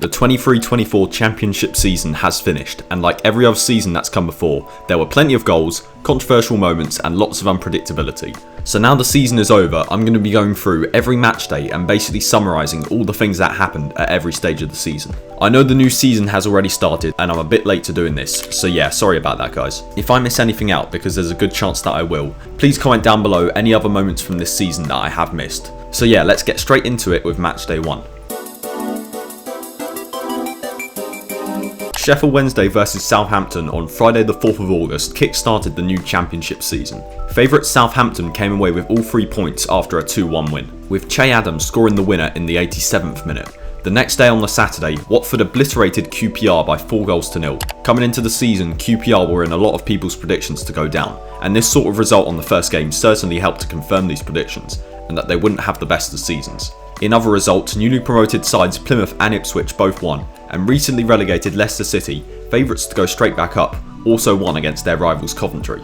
The 23-24 championship season has finished, and like every other season that's come before, there were plenty of goals, controversial moments and lots of unpredictability. So now the season is over, I'm going to be going through every match day and basically summarising all the things that happened at every stage of the season. I know the new season has already started and I'm a bit late to doing this, so yeah, sorry about that guys. If I miss anything out, because there's a good chance that I will, please comment down below any other moments from this season that I have missed. So yeah, let's get straight into it with match day 1. Sheffield Wednesday versus Southampton on Friday the 4th of August kick-started the new championship season. Favourites Southampton came away with all 3 points after a 2-1 win, with Che Adams scoring the winner in the 87th minute. The next day on the Saturday, Watford obliterated QPR by 4-0. Coming into the season, QPR were in a lot of people's predictions to go down, and this sort of result on the first game certainly helped to confirm these predictions, and that they wouldn't have the best of seasons. In other results, newly promoted sides Plymouth and Ipswich both won, and recently relegated Leicester City, favourites to go straight back up, also won against their rivals Coventry.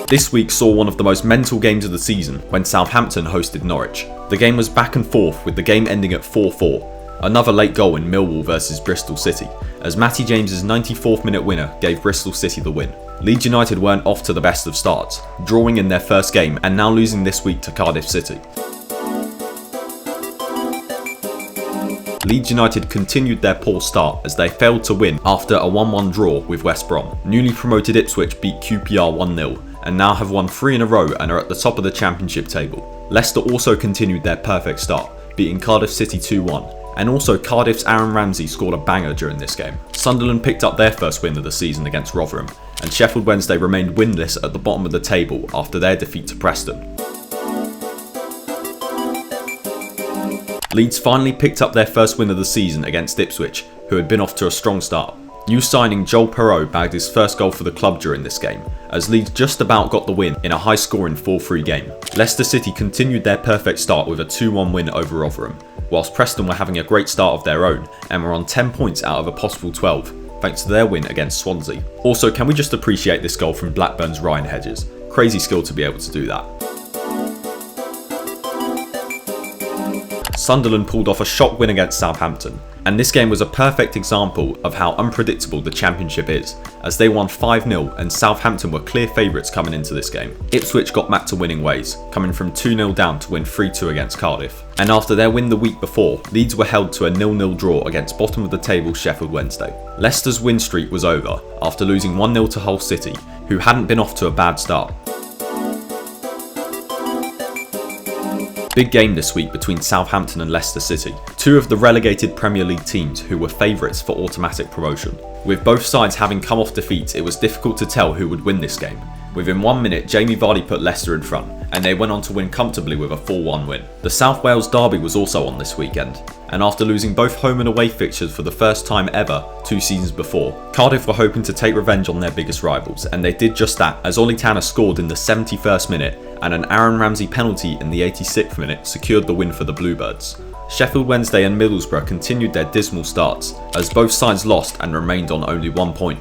This week saw one of the most mental games of the season when Southampton hosted Norwich. The game was back and forth, with the game ending at 4-4. Another late goal in Millwall versus Bristol City, as Matty James's 94th minute winner gave Bristol City the win. Leeds United weren't off to the best of starts, drawing in their first game and now losing this week to Cardiff City. Leeds United continued their poor start as they failed to win after a 1-1 draw with West Brom. Newly promoted Ipswich beat QPR 1-0 and now have won 3 in a row and are at the top of the championship table. Leicester also continued their perfect start, beating Cardiff City 2-1, and also Cardiff's Aaron Ramsey scored a banger during this game. Sunderland picked up their first win of the season against Rotherham, and Sheffield Wednesday remained winless at the bottom of the table after their defeat to Preston. Leeds finally picked up their first win of the season against Ipswich, who had been off to a strong start. New signing Joel Perreault bagged his first goal for the club during this game, as Leeds just about got the win in a high-scoring 4-3 game. Leicester City continued their perfect start with a 2-1 win over Rotherham, whilst Preston were having a great start of their own and were on 10 points out of a possible 12, thanks to their win against Swansea. Also, can we just appreciate this goal from Blackburn's Ryan Hedges? Crazy skill to be able to do that. Sunderland pulled off a shock win against Southampton, and this game was a perfect example of how unpredictable the championship is, as they won 5-0 and Southampton were clear favourites coming into this game. Ipswich got back to winning ways, coming from 2-0 down to win 3-2 against Cardiff, and after their win the week before, Leeds were held to a 0-0 draw against bottom of the table Sheffield Wednesday. Leicester's win streak was over after losing 1-0 to Hull City, who hadn't been off to a bad start. Big game this week between Southampton and Leicester City, two of the relegated Premier League teams who were favourites for automatic promotion. With both sides having come off defeat, it was difficult to tell who would win this game. Within 1 minute, Jamie Vardy put Leicester in front, and they went on to win comfortably with a 4-1 win. The South Wales derby was also on this weekend, and after losing both home and away fixtures for the first time ever 2 seasons before, Cardiff were hoping to take revenge on their biggest rivals, and they did just that as Ollie Tanner scored in the 71st minute and an Aaron Ramsey penalty in the 86th minute secured the win for the Bluebirds. Sheffield Wednesday and Middlesbrough continued their dismal starts, as both sides lost and remained on only 1 point.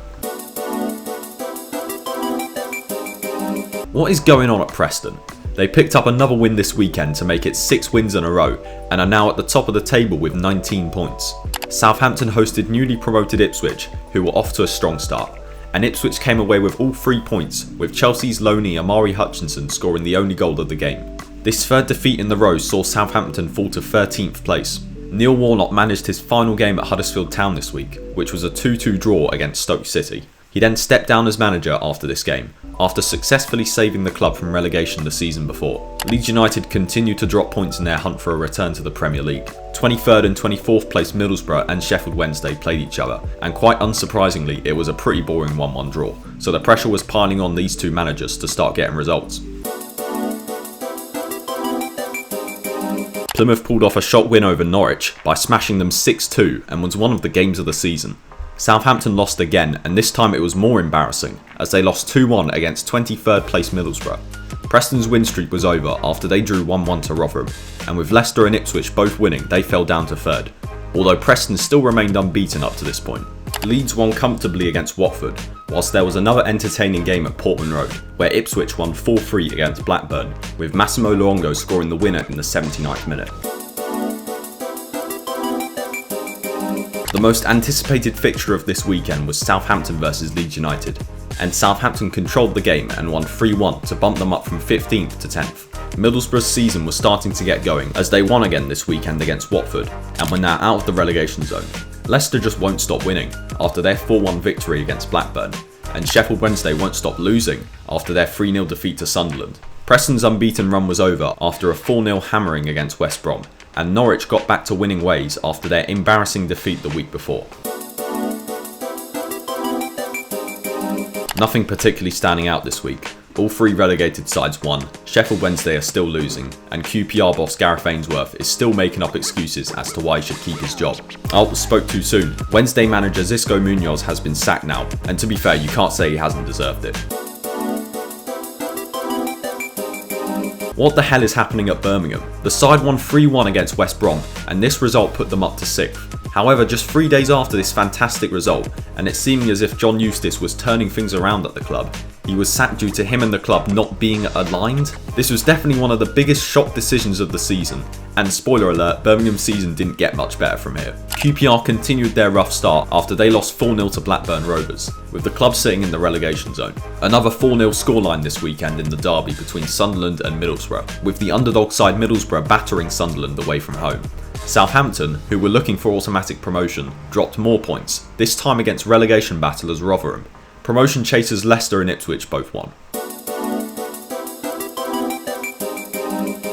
What is going on at Preston? They picked up another win this weekend to make it 6 wins in a row and are now at the top of the table with 19 points. Southampton hosted newly promoted Ipswich, who were off to a strong start, and Ipswich came away with all 3 points, with Chelsea's loanee Amari Hutchinson scoring the only goal of the game. This third defeat in the row saw Southampton fall to 13th place. Neil Warnock managed his final game at Huddersfield Town this week, which was a 2-2 draw against Stoke City. He then stepped down as manager after this game, after successfully saving the club from relegation the season before. Leeds United continued to drop points in their hunt for a return to the Premier League. 23rd and 24th place Middlesbrough and Sheffield Wednesday played each other, and quite unsurprisingly it was a pretty boring 1-1 draw, so the pressure was piling on these two managers to start getting results. Plymouth pulled off a shock win over Norwich by smashing them 6-2 and was one of the games of the season. Southampton lost again, and this time it was more embarrassing as they lost 2-1 against 23rd place Middlesbrough. Preston's win streak was over after they drew 1-1 to Rotherham, and with Leicester and Ipswich both winning, they fell down to 3rd, although Preston still remained unbeaten up to this point. Leeds won comfortably against Watford, whilst there was another entertaining game at Portman Road, where Ipswich won 4-3 against Blackburn, with Massimo Luongo scoring the winner in the 79th minute. The most anticipated fixture of this weekend was Southampton vs Leeds United, and Southampton controlled the game and won 3-1 to bump them up from 15th to 10th. Middlesbrough's season was starting to get going as they won again this weekend against Watford and were now out of the relegation zone. Leicester just won't stop winning after their 4-1 victory against Blackburn, and Sheffield Wednesday won't stop losing after their 3-0 defeat to Sunderland. Preston's unbeaten run was over after a 4-0 hammering against West Brom, and Norwich got back to winning ways after their embarrassing defeat the week before. Nothing particularly standing out this week. All three relegated sides won, Sheffield Wednesday are still losing, and QPR boss Gareth Ainsworth is still making up excuses as to why he should keep his job. Spoke too soon. Wednesday manager Xisco Munoz has been sacked now, and to be fair, you can't say he hasn't deserved it. What the hell is happening at Birmingham? The side won 3-1 against West Brom, and this result put them up to 6th. However, just 3 days after this fantastic result, and it's seeming as if John Eustace was turning things around at the club, he was sacked due to him and the club not being aligned. This was definitely one of the biggest shock decisions of the season, and spoiler alert, Birmingham's season didn't get much better from here. QPR continued their rough start after they lost 4-0 to Blackburn Rovers, with the club sitting in the relegation zone. Another 4-0 scoreline this weekend in the derby between Sunderland and Middlesbrough, with the underdog side Middlesbrough battering Sunderland away from home. Southampton, who were looking for automatic promotion, dropped more points, this time against relegation battlers Rotherham. Promotion chasers Leicester and Ipswich both won.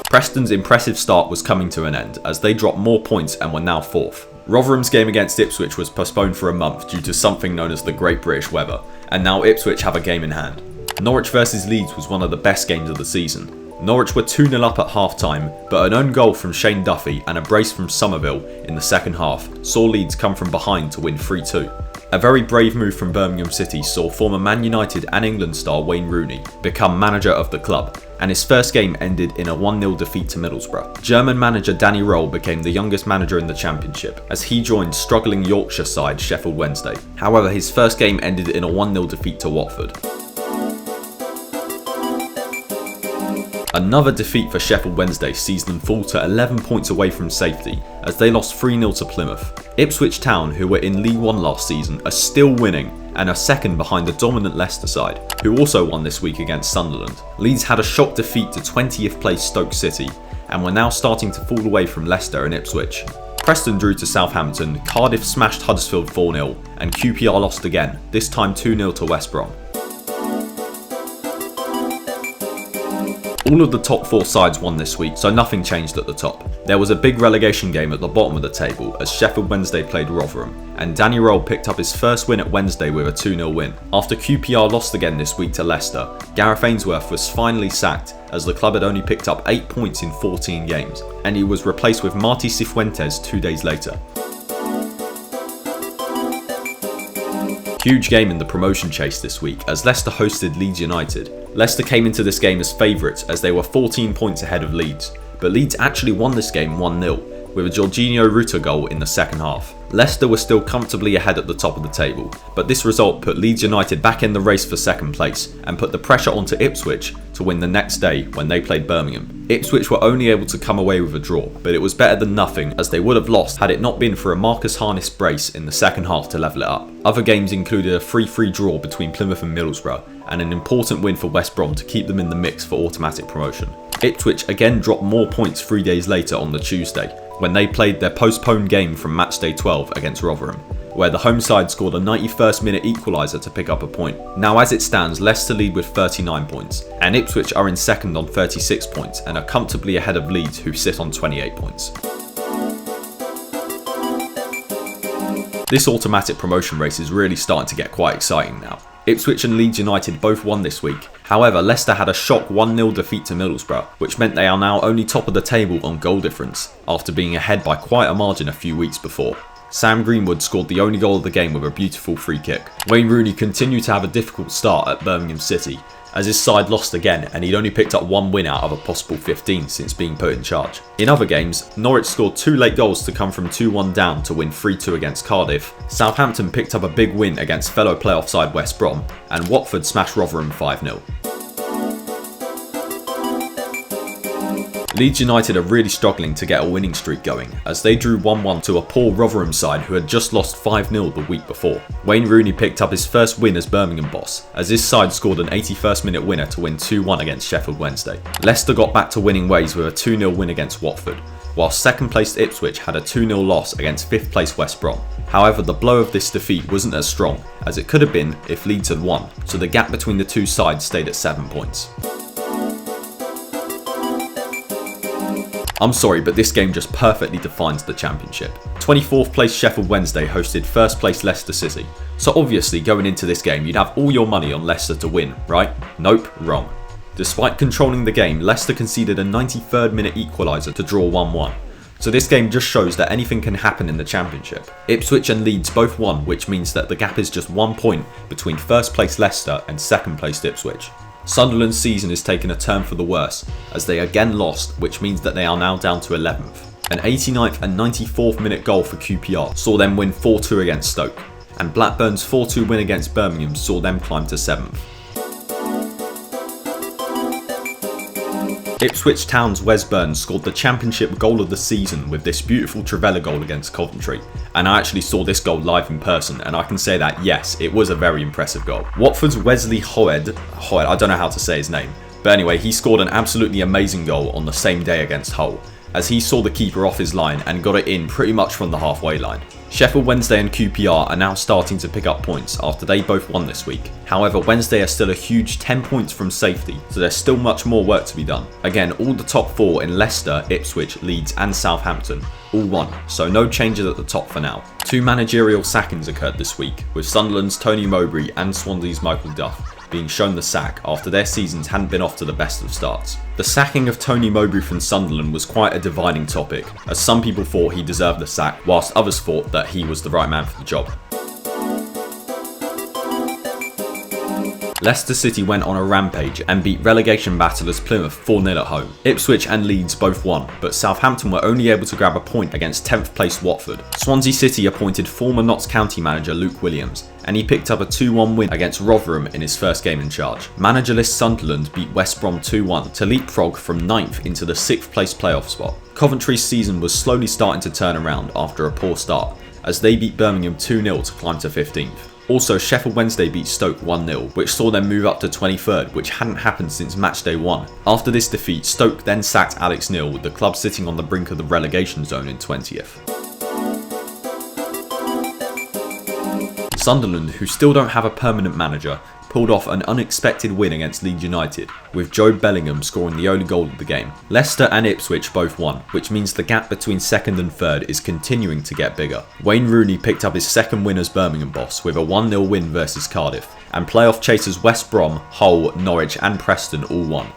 Preston's impressive start was coming to an end as they dropped more points and were now 4th. Rotherham's game against Ipswich was postponed for a month due to something known as the Great British Weather, and now Ipswich have a game in hand. Norwich vs Leeds was one of the best games of the season. Norwich were 2-0 up at half time, but an own goal from Shane Duffy and a brace from Somerville in the second half saw Leeds come from behind to win 3-2. A very brave move from Birmingham City saw former Man United and England star Wayne Rooney become manager of the club, and his first game ended in a 1-0 defeat to Middlesbrough. German manager Danny Röhl became the youngest manager in the Championship as he joined struggling Yorkshire side Sheffield Wednesday. However, his first game ended in a 1-0 defeat to Watford. Another defeat for Sheffield Wednesday sees them fall to 11 points away from safety as they lost 3-0 to Plymouth. Ipswich Town, who were in League One last season, are still winning and are second behind the dominant Leicester side, who also won this week against Sunderland. Leeds had a shock defeat to 20th place Stoke City and were now starting to fall away from Leicester and Ipswich. Preston drew to Southampton, Cardiff smashed Huddersfield 4-0 and QPR lost again, this time 2-0 to West Brom. All of the top 4 sides won this week, so nothing changed at the top. There was a big relegation game at the bottom of the table as Sheffield Wednesday played Rotherham, and Danny Röhl picked up his first win at Wednesday with a 2-0 win. After QPR lost again this week to Leicester, Gareth Ainsworth was finally sacked as the club had only picked up 8 points in 14 games, and he was replaced with Martí Cifuentes 2 days later. Huge game in the promotion chase this week as Leicester hosted Leeds United. Leicester came into this game as favourites as they were 14 points ahead of Leeds, but Leeds actually won this game 1-0 with a Jorginho Rutter goal in the second half. Leicester were still comfortably ahead at the top of the table, but this result put Leeds United back in the race for second place and put the pressure onto Ipswich to win the next day when they played Birmingham. Ipswich were only able to come away with a draw, but it was better than nothing as they would have lost had it not been for a Marcus Harness brace in the second half to level it up. Other games included a 3-3 draw between Plymouth and Middlesbrough and an important win for West Brom to keep them in the mix for automatic promotion. Ipswich again dropped more points 3 days later on the Tuesday when they played their postponed game from matchday 12 against Rotherham, where the home side scored a 91st minute equaliser to pick up a point. Now as it stands, Leicester lead with 39 points, and Ipswich are in second on 36 points and are comfortably ahead of Leeds who sit on 28 points. This automatic promotion race is really starting to get quite exciting now. Ipswich and Leeds United both won this week. However, Leicester had a shock 1-0 defeat to Middlesbrough, which meant they are now only top of the table on goal difference, after being ahead by quite a margin a few weeks before. Sam Greenwood scored the only goal of the game with a beautiful free kick. Wayne Rooney continued to have a difficult start at Birmingham City, as his side lost again and he'd only picked up 1 win out of a possible 15 since being put in charge. In other games, Norwich scored 2 late goals to come from 2-1 down to win 3-2 against Cardiff. Southampton picked up a big win against fellow playoff side West Brom, and Watford smashed Rotherham 5-0. Leeds United are really struggling to get a winning streak going, as they drew 1-1 to a poor Rotherham side who had just lost 5-0 the week before. Wayne Rooney picked up his first win as Birmingham boss, as his side scored an 81st minute winner to win 2-1 against Sheffield Wednesday. Leicester got back to winning ways with a 2-0 win against Watford, while second placed Ipswich had a 2-0 loss against 5th placed West Brom. However, the blow of this defeat wasn't as strong as it could have been if Leeds had won, so the gap between the two sides stayed at 7 points. I'm sorry, but this game just perfectly defines the championship. 24th place Sheffield Wednesday hosted 1st place Leicester City, so obviously going into this game you'd have all your money on Leicester to win, right? Nope, wrong. Despite controlling the game, Leicester conceded a 93rd minute equaliser to draw 1-1. So this game just shows that anything can happen in the championship. Ipswich and Leeds both won, which means that the gap is just 1 point between 1st place Leicester and 2nd place Ipswich. Sunderland's season is taking a turn for the worse, as they again lost, which means that they are now down to 11th. An 89th and 94th minute goal for QPR saw them win 4-2 against Stoke, and Blackburn's 4-2 win against Birmingham saw them climb to 7th. Ipswich Town's Wes Burns scored the championship goal of the season with this beautiful Trivela goal against Coventry, and I actually saw this goal live in person, and I can say that yes, it was a very impressive goal. Watford's Wesley Hoed, I don't know how to say his name, but anyway, he scored an absolutely amazing goal on the same day against Hull, as he saw the keeper off his line and got it in pretty much from the halfway line. Sheffield Wednesday and QPR are now starting to pick up points after they both won this week. However, Wednesday are still a huge 10 points from safety, so there's still much more work to be done. Again, all the top 4 in Leicester, Ipswich, Leeds and Southampton all won, so no changes at the top for now. 2 managerial sackings occurred this week, with Sunderland's Tony Mowbray and Swansea's Michael Duff being shown the sack after their seasons hadn't been off to the best of starts. The sacking of Tony Mowbray from Sunderland was quite a dividing topic, as some people thought he deserved the sack, whilst others thought that he was the right man for the job. Leicester City went on a rampage and beat relegation battlers Plymouth 4-0 at home. Ipswich and Leeds both won, but Southampton were only able to grab a point against 10th placed Watford. Swansea City appointed former Notts County manager Luke Williams, and he picked up a 2-1 win against Rotherham in his first game in charge. Managerless Sunderland beat West Brom 2-1 to leapfrog from 9th into the 6th place playoff spot. Coventry's season was slowly starting to turn around after a poor start, as they beat Birmingham 2-0 to climb to 15th. Also, Sheffield Wednesday beat Stoke 1-0, which saw them move up to 23rd, which hadn't happened since matchday 1. After this defeat, Stoke then sacked Alex Neil, with the club sitting on the brink of the relegation zone in 20th. Sunderland, who still don't have a permanent manager, pulled off an unexpected win against Leeds United, with Joe Bellingham scoring the only goal of the game. Leicester and Ipswich both won, which means the gap between 2nd and 3rd is continuing to get bigger. Wayne Rooney picked up his 2nd win as Birmingham boss with a 1-0 win versus Cardiff, and playoff chasers West Brom, Hull, Norwich and Preston all won.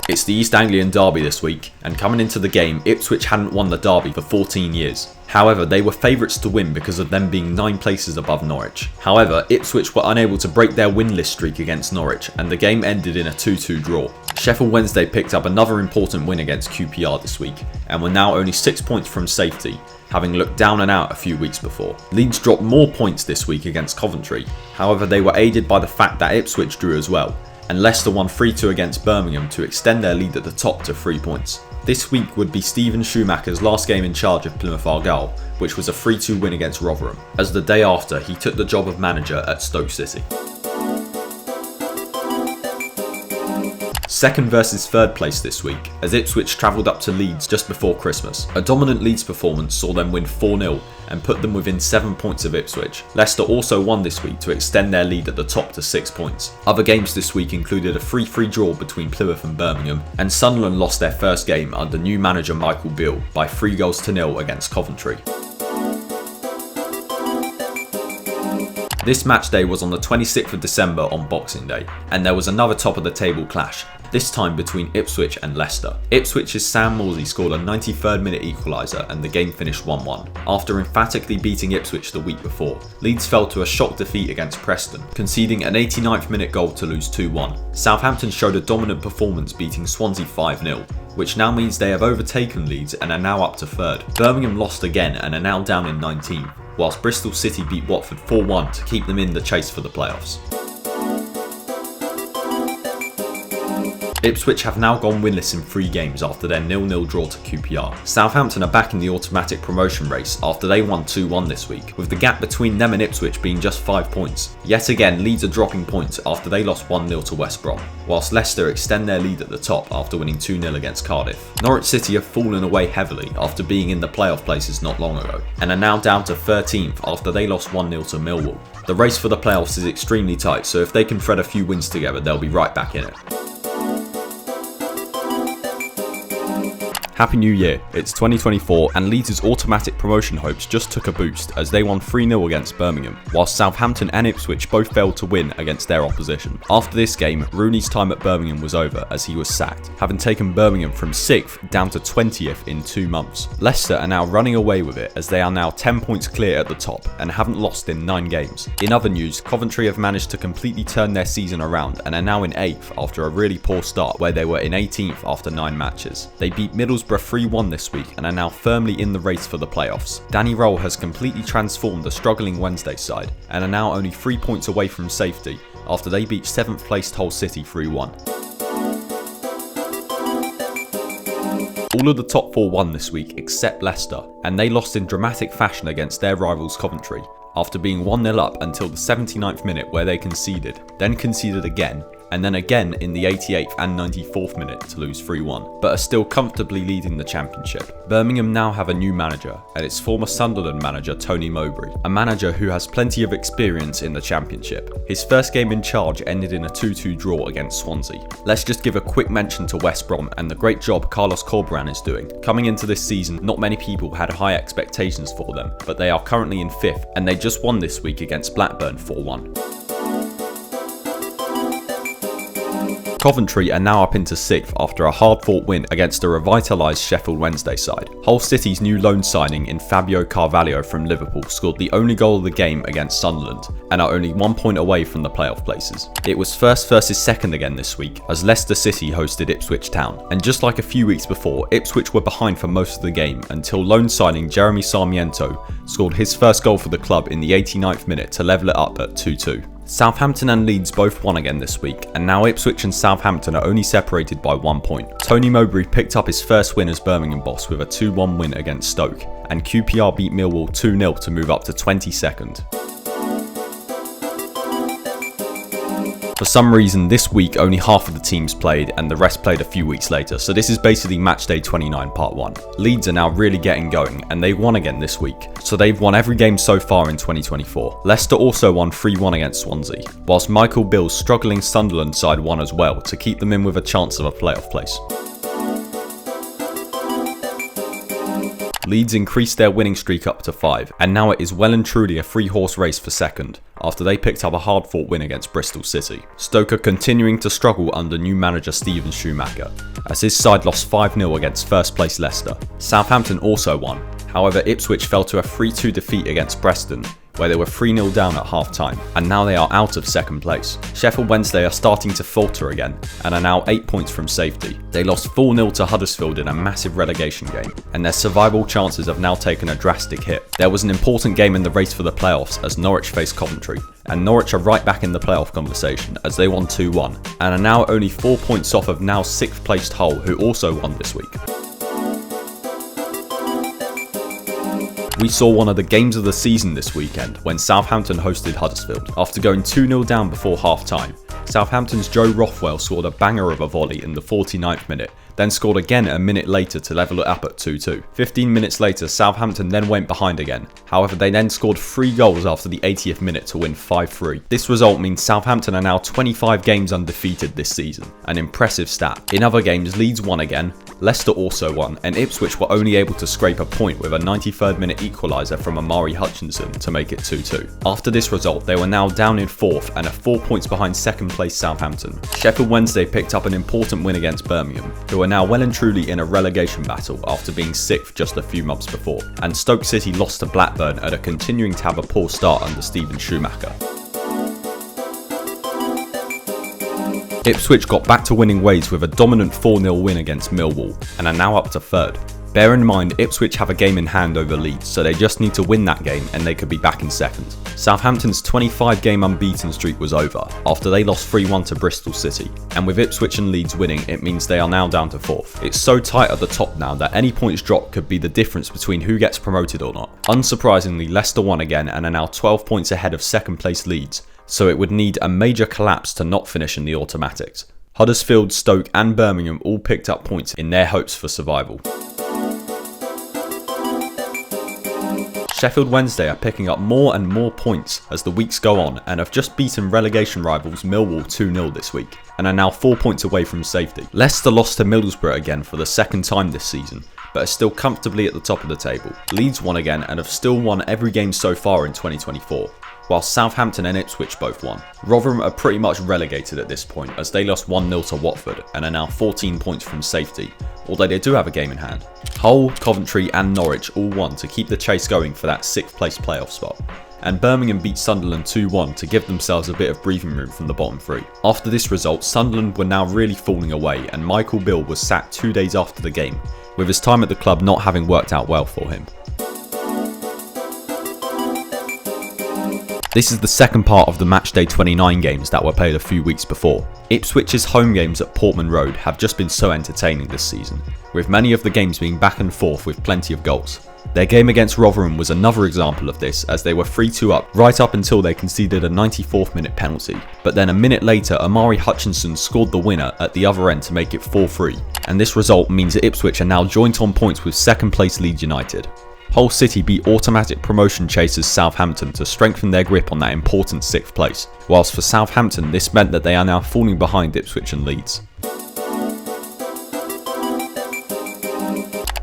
It's the East Anglian derby this week, and coming into the game, Ipswich hadn't won the derby for 14 years. However, they were favourites to win because of them being 9 places above Norwich. However, Ipswich were unable to break their winless streak against Norwich, and the game ended in a 2-2 draw. Sheffield Wednesday picked up another important win against QPR this week, and were now only 6 points from safety, having looked down and out a few weeks before. Leeds dropped more points this week against Coventry, however they were aided by the fact that Ipswich drew as well, and Leicester won 3-2 against Birmingham to extend their lead at the top to 3 points. This week would be Steven Schumacher's last game in charge of Plymouth Argyle, which was a 3-2 win against Rotherham, as the day after he took the job of manager at Stoke City. 2nd versus 3rd place this week, as Ipswich travelled up to Leeds just before Christmas. A dominant Leeds performance saw them win 4-0 and put them within 7 points of Ipswich. Leicester also won this week to extend their lead at the top to 6 points. Other games this week included a 3-3 draw between Plymouth and Birmingham, and Sunderland lost their first game under new manager Michael Beale by 3-0 against Coventry. This match day was on the 26th of December on Boxing Day, and there was another top of the table clash, this time between Ipswich and Leicester. Ipswich's Sam Morsy scored a 93rd minute equaliser and the game finished 1-1. After emphatically beating Ipswich the week before, Leeds fell to a shock defeat against Preston, conceding an 89th minute goal to lose 2-1. Southampton showed a dominant performance beating Swansea 5-0, which now means they have overtaken Leeds and are now up to 3rd. Birmingham lost again and are now down in 19th, whilst Bristol City beat Watford 4-1 to keep them in the chase for the playoffs. Ipswich have now gone winless in 3 games after their 0-0 draw to QPR. Southampton are back in the automatic promotion race after they won 2-1 this week, with the gap between them and Ipswich being just 5 points. Yet again, Leeds are dropping points after they lost 1-0 to West Brom, whilst Leicester extend their lead at the top after winning 2-0 against Cardiff. Norwich City have fallen away heavily after being in the playoff places not long ago, and are now down to 13th after they lost 1-0 to Millwall. The race for the playoffs is extremely tight, so if they can thread a few wins together, they'll be right back in it. Happy New Year, it's 2024 and Leeds' automatic promotion hopes just took a boost as they won 3-0 against Birmingham, whilst Southampton and Ipswich both failed to win against their opposition. After this game, Rooney's time at Birmingham was over as he was sacked, having taken Birmingham from 6th down to 20th in 2 months. Leicester are now running away with it as they are now 10 points clear at the top and haven't lost in 9 games. In other news, Coventry have managed to completely turn their season around and are now in 8th after a really poor start where they were in 18th after 9 matches. They beat Middlesbrough 3-1 this week and are now firmly in the race for the playoffs. Danny Röhl has completely transformed the struggling Wednesday side and are now only 3 points away from safety after they beat 7th placed Hull City 3-1. All of the top 4 won this week except Leicester, and they lost in dramatic fashion against their rivals Coventry after being 1-0 up until the 79th minute where they conceded, then conceded again, and then again in the 88th and 94th minute to lose 3-1, but are still comfortably leading the championship. Birmingham now have a new manager, and it's former Sunderland manager Tony Mowbray, a manager who has plenty of experience in the championship. His first game in charge ended in a 2-2 draw against Swansea. Let's just give a quick mention to West Brom and the great job Carlos Corberán is doing. Coming into this season, not many people had high expectations for them, but they are currently in 5th, and they just won this week against Blackburn 4-1. Coventry are now up into 6th after a hard-fought win against a revitalised Sheffield Wednesday side. Hull City's new loan signing in Fabio Carvalho from Liverpool scored the only goal of the game against Sunderland and are only 1 point away from the playoff places. It was first versus second again this week as Leicester City hosted Ipswich Town, and just like a few weeks before, Ipswich were behind for most of the game until loan signing Jeremy Sarmiento scored his first goal for the club in the 89th minute to level it up at 2-2. Southampton and Leeds both won again this week, and now Ipswich and Southampton are only separated by 1 point. Tony Mowbray picked up his first win as Birmingham boss with a 2-1 win against Stoke, and QPR beat Millwall 2-0 to move up to 22nd. For some reason, this week only half of the teams played and the rest played a few weeks later, so this is basically Matchday 29 Part 1. Leeds are now really getting going, and they won again this week, so they've won every game so far in 2024. Leicester also won 3-1 against Swansea, whilst Michael Bill's struggling Sunderland side won as well to keep them in with a chance of a playoff place. Leeds increased their winning streak up to 5, and now it is well and truly a 3-horse race for second, after they picked up a hard-fought win against Bristol City. Stoke are continuing to struggle under new manager Steven Schumacher, as his side lost 5-0 against first place Leicester. Southampton also won, however Ipswich fell to a 3-2 defeat against Preston, where they were 3-0 down at half-time, and now they are out of second place. Sheffield Wednesday are starting to falter again, and are now 8 points from safety. They lost 4-0 to Huddersfield in a massive relegation game, and their survival chances have now taken a drastic hit. There was an important game in the race for the playoffs as Norwich faced Coventry, and Norwich are right back in the playoff conversation as they won 2-1, and are now only 4 points off of now 6th placed Hull, who also won this week. We saw one of the games of the season this weekend when Southampton hosted Huddersfield. After going 2-0 down before half-time, Southampton's Joe Rothwell scored a banger of a volley in the 49th minute, then scored again a minute later to level it up at 2-2. 15 minutes later, Southampton then went behind again. However, they then scored 3 goals after the 80th minute to win 5-3. This result means Southampton are now 25 games undefeated this season, an impressive stat. In other games, Leeds won again, Leicester also won, and Ipswich were only able to scrape a point with a 93rd minute equaliser from Amari Hutchinson to make it 2-2. After this result, they were now down in 4th and are 4 points behind second place Southampton. Sheffield Wednesday picked up an important win against Birmingham, who are now well and truly in a relegation battle after being 6th just a few months before, and Stoke City lost to Blackburn and are continuing to have a poor start under Steven Schumacher. Ipswich got back to winning ways with a dominant 4-0 win against Millwall and are now up to 3rd. Bear in mind, Ipswich have a game in hand over Leeds, so they just need to win that game and they could be back in second. Southampton's 25-game unbeaten streak was over after they lost 3-1 to Bristol City, and with Ipswich and Leeds winning, it means they are now down to 4th. It's so tight at the top now that any points drop could be the difference between who gets promoted or not. Unsurprisingly, Leicester won again and are now 12 points ahead of second place Leeds, so it would need a major collapse to not finish in the automatics. Huddersfield, Stoke and Birmingham all picked up points in their hopes for survival. Sheffield Wednesday are picking up more and more points as the weeks go on and have just beaten relegation rivals Millwall 2-0 this week and are now 4 points away from safety. Leicester lost to Middlesbrough again for the second time this season, but are still comfortably at the top of the table. Leeds won again and have still won every game so far in 2024. While Southampton and Ipswich both won. Rotherham are pretty much relegated at this point as they lost 1-0 to Watford and are now 14 points from safety, although they do have a game in hand. Hull, Coventry and Norwich all won to keep the chase going for that 6th place playoff spot, and Birmingham beat Sunderland 2-1 to give themselves a bit of breathing room from the bottom 3. After this result, Sunderland were now really falling away and Michael Beale was sacked 2 days after the game, with his time at the club not having worked out well for him. This is the second part of the matchday 29 games that were played a few weeks before. Ipswich's home games at Portman Road have just been so entertaining this season, with many of the games being back and forth with plenty of goals. Their game against Rotherham was another example of this as they were 3-2 up right up until they conceded a 94th minute penalty, but then a minute later Amari Hutchinson scored the winner at the other end to make it 4-3, and this result means that Ipswich are now joint on points with second place Leeds United. Hull City beat automatic promotion chasers Southampton to strengthen their grip on that important 6th place, whilst for Southampton this meant that they are now falling behind Ipswich and Leeds.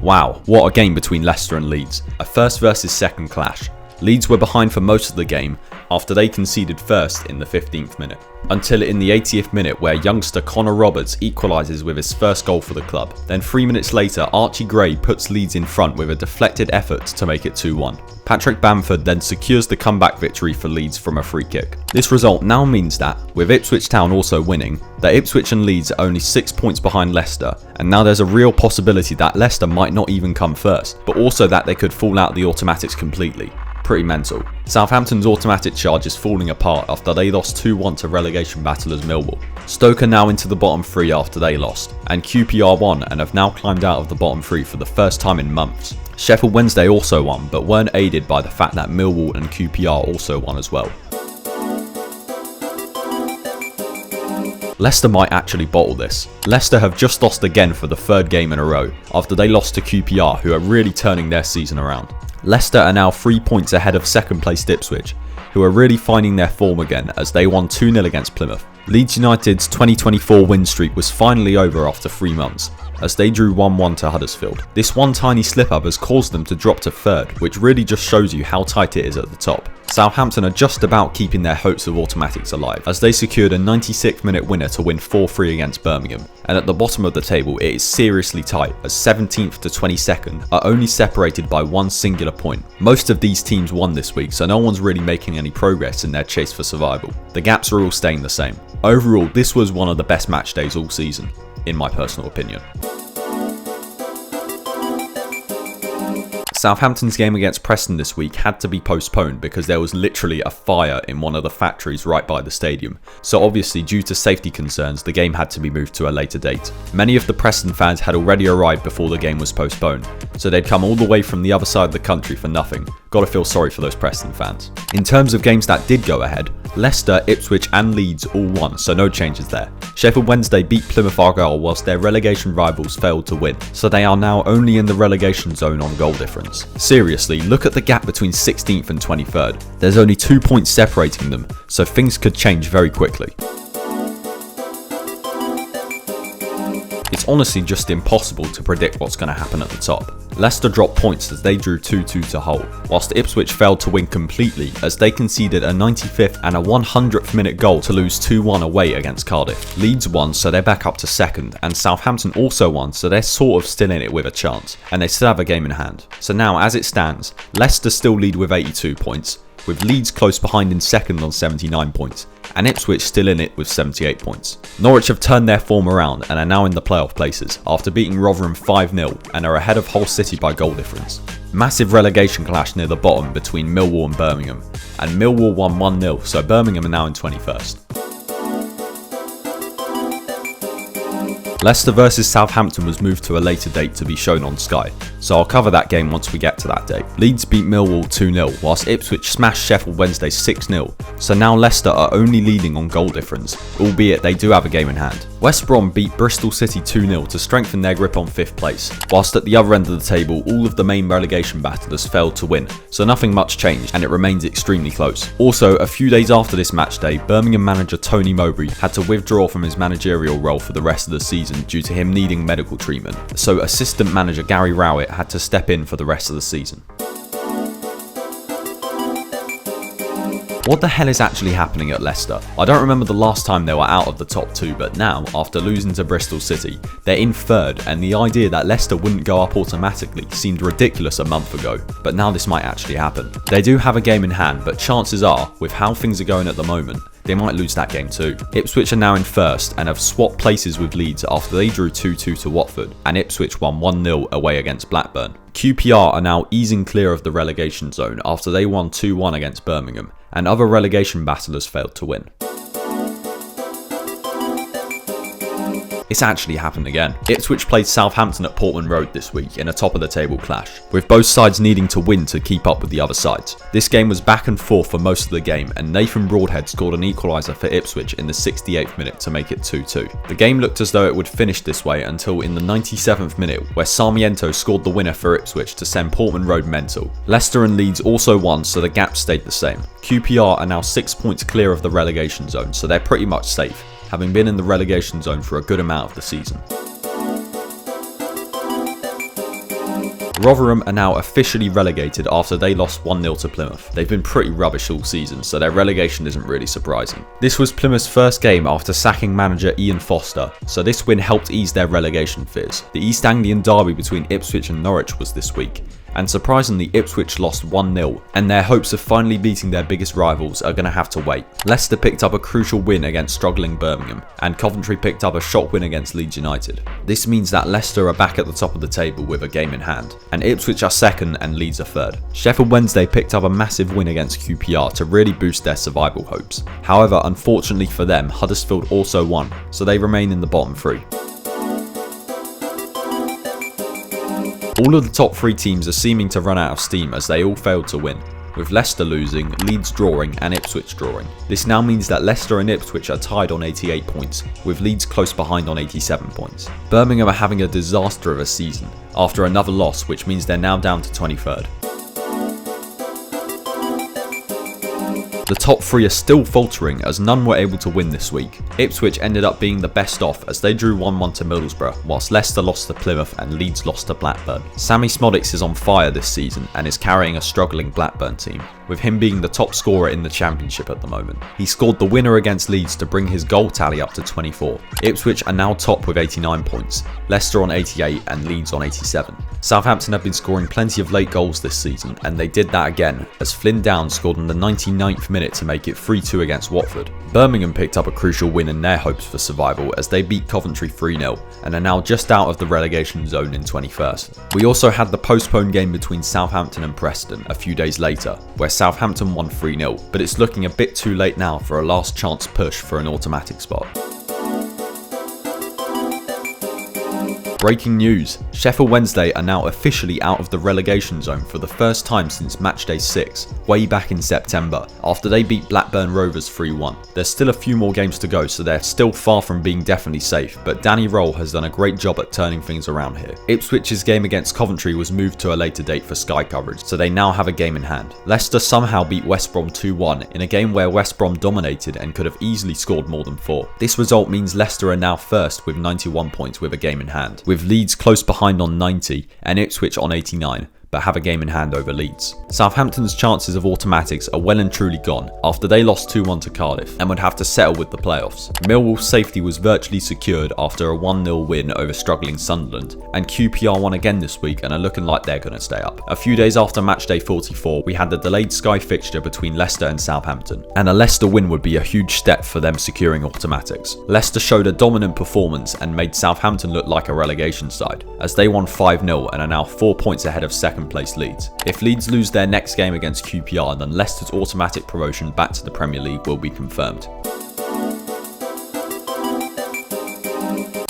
Wow, what a game between Leicester and Leeds, a first versus second clash. Leeds were behind for most of the game after they conceded first in the 15th minute, until in the 80th minute where youngster Connor Roberts equalises with his first goal for the club. Then 3 minutes later Archie Gray puts Leeds in front with a deflected effort to make it 2-1. Patrick Bamford then secures the comeback victory for Leeds from a free kick. This result now means that, with Ipswich Town also winning, that Ipswich and Leeds are only 6 points behind Leicester, and now there's a real possibility that Leicester might not even come first, but also that they could fall out the automatics completely. Pretty mental. Southampton's automatic charge is falling apart after they lost 2-1 to relegation battlers Millwall. Stoke are now into the bottom 3 after they lost, and QPR won and have now climbed out of the bottom 3 for the first time in months. Sheffield Wednesday also won, but weren't aided by the fact that Millwall and QPR also won as well. Leicester might actually bottle this. Leicester have just lost again for the 3rd game in a row, after they lost to QPR, who are really turning their season around. Leicester are now 3 points ahead of second placed Ipswich, who are really finding their form again as they won 2-0 against Plymouth. Leeds United's 2024 win streak was finally over after 3 months, as they drew 1-1 to Huddersfield. This one tiny slip-up has caused them to drop to 3rd, which really just shows you how tight it is at the top. Southampton are just about keeping their hopes of automatics alive, as they secured a 96th minute winner to win 4-3 against Birmingham, and at the bottom of the table it is seriously tight as 17th to 22nd are only separated by one singular point. Most of these teams won this week, so no one's really making any progress in their chase for survival. The gaps are all staying the same. Overall, this was one of the best match days all season, in my personal opinion. Southampton's game against Preston this week had to be postponed because there was literally a fire in one of the factories right by the stadium, so obviously due to safety concerns the game had to be moved to a later date. Many of the Preston fans had already arrived before the game was postponed, so they'd come all the way from the other side of the country for nothing. Gotta feel sorry for those Preston fans. In terms of games that did go ahead, Leicester, Ipswich and Leeds all won, so no changes there. Sheffield Wednesday beat Plymouth Argyle whilst their relegation rivals failed to win, so they are now only in the relegation zone on goal difference. Seriously, look at the gap between 16th and 23rd. There's only 2 points separating them, so things could change very quickly. It's honestly just impossible to predict what's going to happen at the top. Leicester dropped points as they drew 2-2 to Hull, whilst Ipswich failed to win completely as they conceded a 95th and a 100th minute goal to lose 2-1 away against Cardiff. Leeds won, so they're back up to 2nd, and Southampton also won, so they're sort of still in it with a chance, and they still have a game in hand. So now, as it stands, Leicester still lead with 82 points, with Leeds close behind in second on 79 points, and Ipswich still in it with 78 points. Norwich have turned their form around and are now in the playoff places after beating Rotherham 5-0 and are ahead of Hull City by goal difference. Massive relegation clash near the bottom between Millwall and Birmingham, and Millwall won 1-0, so Birmingham are now in 21st. Leicester vs Southampton was moved to a later date to be shown on Sky, so I'll cover that game once we get to that date. Leeds beat Millwall 2-0, whilst Ipswich smashed Sheffield Wednesday 6-0, so now Leicester are only leading on goal difference, albeit they do have a game in hand. West Brom beat Bristol City 2-0 to strengthen their grip on 5th place, whilst at the other end of the table all of the main relegation battlers failed to win, so nothing much changed and it remains extremely close. Also, a few days after this match day, Birmingham manager Tony Mowbray had to withdraw from his managerial role for the rest of the season due to him needing medical treatment, so assistant manager Gary Rowett had to step in for the rest of the season. What the hell is actually happening at Leicester? I don't remember the last time they were out of the top 2, but now, after losing to Bristol City, they're in 3rd, and the idea that Leicester wouldn't go up automatically seemed ridiculous a month ago, but now this might actually happen. They do have a game in hand, but chances are, with how things are going at the moment, they might lose that game too. Ipswich are now in 1st and have swapped places with Leeds after they drew 2-2 to Watford, and Ipswich won 1-0 away against Blackburn. QPR are now easing clear of the relegation zone after they won 2-1 against Birmingham, and other relegation battlers failed to win. It's actually happened again. Ipswich played Southampton at Portman Road this week in a top of the table clash, with both sides needing to win to keep up with the other sides. This game was back and forth for most of the game, and Nathan Broadhead scored an equaliser for Ipswich in the 68th minute to make it 2-2. The game looked as though it would finish this way until in the 97th minute, where Sarmiento scored the winner for Ipswich to send Portman Road mental. Leicester and Leeds also won, so the gap stayed the same. QPR are now 6 points clear of the relegation zone, so they're pretty much safe, having been in the relegation zone for a good amount of the season. Rotherham are now officially relegated after they lost 1-0 to Plymouth. They've been pretty rubbish all season, so their relegation isn't really surprising. This was Plymouth's first game after sacking manager Ian Foster, so this win helped ease their relegation fears. The East Anglian derby between Ipswich and Norwich was this week, and surprisingly Ipswich lost 1-0, and their hopes of finally beating their biggest rivals are going to have to wait. Leicester picked up a crucial win against struggling Birmingham, and Coventry picked up a shock win against Leeds United. This means that Leicester are back at the top of the table with a game in hand, and Ipswich are 2nd and Leeds are 3rd. Sheffield Wednesday picked up a massive win against QPR to really boost their survival hopes. However, unfortunately for them, Huddersfield also won, so they remain in the bottom 3. All of the top 3 teams are seeming to run out of steam as they all failed to win, with Leicester losing, Leeds drawing and Ipswich drawing. This now means that Leicester and Ipswich are tied on 88 points, with Leeds close behind on 87 points. Birmingham are having a disaster of a season after another loss, which means they're now down to 23rd. The top 3 are still faltering as none were able to win this week. Ipswich ended up being the best off as they drew 1-1 to Middlesbrough, whilst Leicester lost to Plymouth and Leeds lost to Blackburn. Sammy Smodics is on fire this season and is carrying a struggling Blackburn team, with him being the top scorer in the Championship at the moment. He scored the winner against Leeds to bring his goal tally up to 24. Ipswich are now top with 89 points, Leicester on 88 and Leeds on 87. Southampton have been scoring plenty of late goals this season, and they did that again as Flynn Downs scored in the 99th minute to make it 3-2 against Watford. Birmingham picked up a crucial win in their hopes for survival as they beat Coventry 3-0 and are now just out of the relegation zone in 21st. We also had the postponed game between Southampton and Preston a few days later, where Southampton won 3-0, but it's looking a bit too late now for a last chance push for an automatic spot. Breaking news, Sheffield Wednesday are now officially out of the relegation zone for the first time since matchday 6, way back in September, after they beat Blackburn Rovers 3-1. There's still a few more games to go, so they're still far from being definitely safe, but Danny Roll has done a great job at turning things around here. Ipswich's game against Coventry was moved to a later date for Sky coverage, so they now have a game in hand. Leicester somehow beat West Brom 2-1 in a game where West Brom dominated and could have easily scored more than 4. This result means Leicester are now first with 91 points with a game in hand, with Leeds close behind on 90 and Ipswich on 89. but have a game in hand over Leeds. Southampton's chances of automatics are well and truly gone after they lost 2-1 to Cardiff and would have to settle with the playoffs. Millwall's safety was virtually secured after a 1-0 win over struggling Sunderland, and QPR won again this week and are looking like they're going to stay up. A few days after matchday 44, we had the delayed Sky fixture between Leicester and Southampton, and a Leicester win would be a huge step for them securing automatics. Leicester showed a dominant performance and made Southampton look like a relegation side, as they won 5-0 and are now 4 points ahead of second place Leeds. If Leeds lose their next game against QPR, then Leicester's automatic promotion back to the Premier League will be confirmed.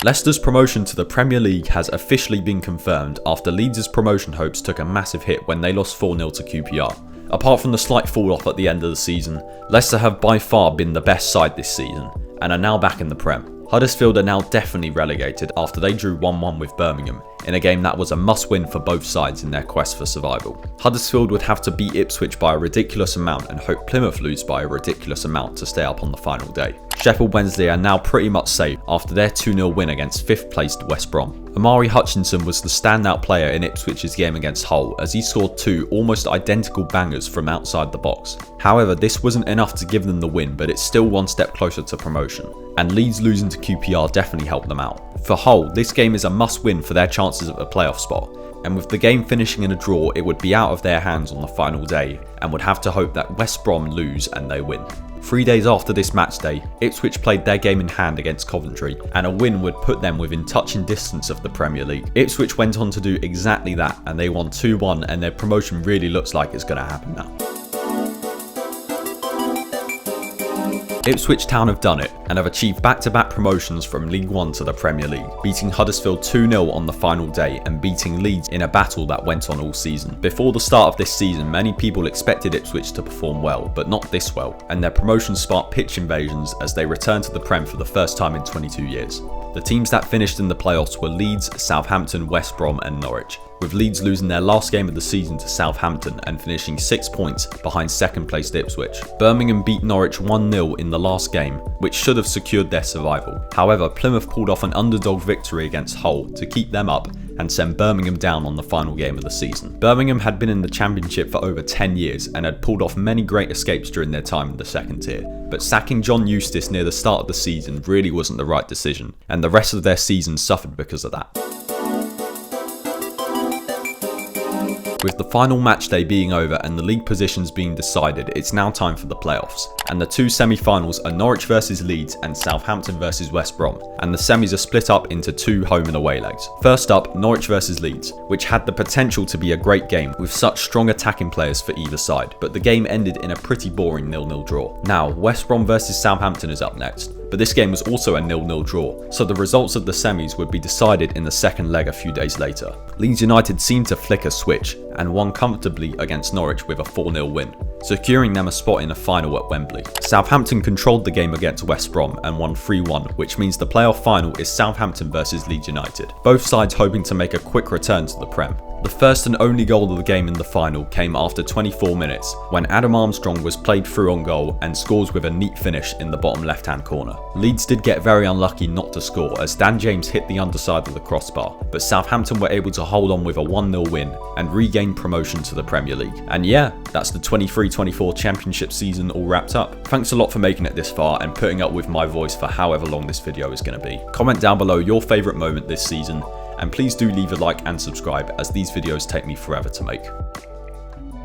Leicester's promotion to the Premier League has officially been confirmed after Leeds' promotion hopes took a massive hit when they lost 4-0 to QPR. Apart from the slight fall off at the end of the season, Leicester have by far been the best side this season and are now back in the Prem. Huddersfield are now definitely relegated after they drew 1-1 with Birmingham in a game that was a must-win for both sides in their quest for survival. Huddersfield would have to beat Ipswich by a ridiculous amount and hope Plymouth lose by a ridiculous amount to stay up on the final day. Sheffield Wednesday are now pretty much safe after their 2-0 win against 5th placed West Brom. Amari Hutchinson was the standout player in Ipswich's game against Hull as he scored 2 almost identical bangers from outside the box. However, this wasn't enough to give them the win, but it's still one step closer to promotion, and Leeds losing to QPR definitely helped them out. For Hull, this game is a must-win for their chances of a playoff spot, and with the game finishing in a draw, it would be out of their hands on the final day and would have to hope that West Brom lose and they win. 3 days after this match day, Ipswich played their game in hand against Coventry, and a win would put them within touching distance of the Premier League. Ipswich went on to do exactly that, and they won 2-1, and their promotion really looks like it's going to happen now. Ipswich Town have done it and have achieved back-to-back promotions from League One to the Premier League, beating Huddersfield 2-0 on the final day and beating Leeds in a battle that went on all season. Before the start of this season, many people expected Ipswich to perform well, but not this well, and their promotion sparked pitch invasions as they returned to the Prem for the first time in 22 years. The teams that finished in the playoffs were Leeds, Southampton, West Brom and Norwich, with Leeds losing their last game of the season to Southampton and finishing 6 points behind second placed Ipswich. Birmingham beat Norwich 1-0 in the last game, which should have secured their survival. However, Plymouth pulled off an underdog victory against Hull to keep them up and send Birmingham down on the final game of the season. Birmingham had been in the Championship for over 10 years and had pulled off many great escapes during their time in the second tier, but sacking John Eustace near the start of the season really wasn't the right decision, and the rest of their season suffered because of that. With the final match day being over and the league positions being decided, it's now time for the playoffs. And the two semi-finals are Norwich vs Leeds and Southampton vs West Brom. And the semis are split up into 2 home and away legs. First up, Norwich vs Leeds, which had the potential to be a great game with such strong attacking players for either side, but the game ended in a pretty boring 0-0 draw. Now, West Brom vs Southampton is up next, but this game was also a 0-0 draw, so the results of the semis would be decided in the second leg a few days later. Leeds United seemed to flick a switch and won comfortably against Norwich with a 4-0 win, securing them a spot in a final at Wembley. Southampton controlled the game against West Brom and won 3-1, which means the playoff final is Southampton vs Leeds United, both sides hoping to make a quick return to the Prem. The first and only goal of the game in the final came after 24 minutes, when Adam Armstrong was played through on goal and scores with a neat finish in the bottom left-hand corner. Leeds did get very unlucky not to score as Dan James hit the underside of the crossbar, but Southampton were able to hold on with a 1-0 win and regain promotion to the Premier League. And yeah, that's the 23-24 Championship season all wrapped up. Thanks a lot for making it this far and putting up with my voice for however long this video is going to be. Comment down below your favourite moment this season, and please do leave a like and subscribe as these videos take me forever to make.